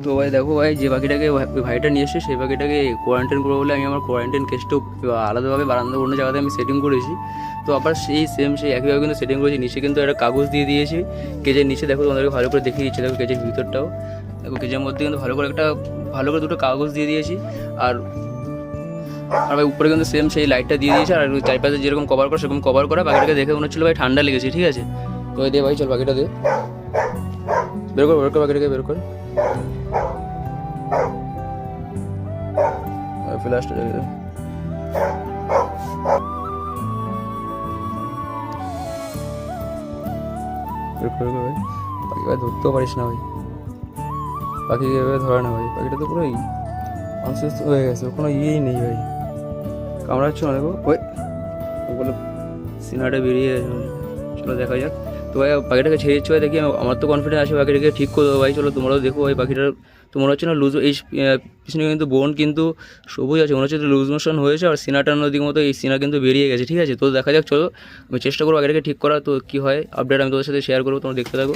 তো ভাই দেখো ভাই, যে পাখিটাকে ওই ভাইটা নিয়ে এসে সেই পাখিটাকে কোয়ারেন্টাইন করবো বলে আমি আমার কোয়ারেন্টাইন কেসটাও আলাদাভাবে বারান্দা অন্য জায়গাতে আমি সেটিং করেছি। তো আবার সেই একইভাবে কিন্তু সেটিং করেছি। নিচে কিন্তু একটা কাগজ দিয়ে দিয়েছি কেজের নিচে। দেখো তোমাদেরকে ভালো করে দেখিয়ে দিচ্ছি। দেখো কেজের ভিতরটাও দেখো, কেজের মধ্যে কিন্তু ভালো করে দুটো কাগজ দিয়ে দিয়েছি। আর ভাই উপরে কিন্তু সেই লাইটটা দিয়ে দিয়েছে। আর চারপাশে যেরকম কভার করা সেরকম কভার করা। পাখিটাকে দেখে মনে হচ্ছিল ভাই ঠান্ডা লেগেছে, ঠিক আছে। তো দে ভাই, চল পাখিটা দে, বের কর পাখিটাকে বের কর। ফ্ল্যাশটা জ্বালিয়ে বের করে ভাই। পাখি ভাই ধরতেও পারিস না ভাই, পাখিকে এভাবে ধরে না ভাই। পাখিটা তো পুরোই অসুস্থ হয়ে গেছে, কোনো ইয়েই নেই ভাই, কামড়াচ্ছ না। দেখো ওই বলে সিনাটা বেরিয়ে গেছে। চলো দেখা যাক। তো ভাই পাখিটাকে ছেড়ে দিচ্ছি ভাই, দেখি আমার তো কনফিডেন্স আছে পাখিটাকে ঠিক করে দেবো ভাই। চলো তোমরাও দেখো ভাই পাখিটার তো মনে হচ্ছে না লুজ, এই পিছনে কিন্তু বোন কিন্তু সবুজ আছে, মনে হচ্ছে লুজ মোশন হয়েছে। আর সিনাটার নদীর মতো এই সিনা কিন্তু বেরিয়ে গেছে, ঠিক আছে। তো দেখা যাক, চলো আমি চেষ্টা করবো পাখিটাকে ঠিক করা। তো কী হয় আপডেট আমি তোদের সাথে শেয়ার করবো, তোমরা দেখতে থাকো।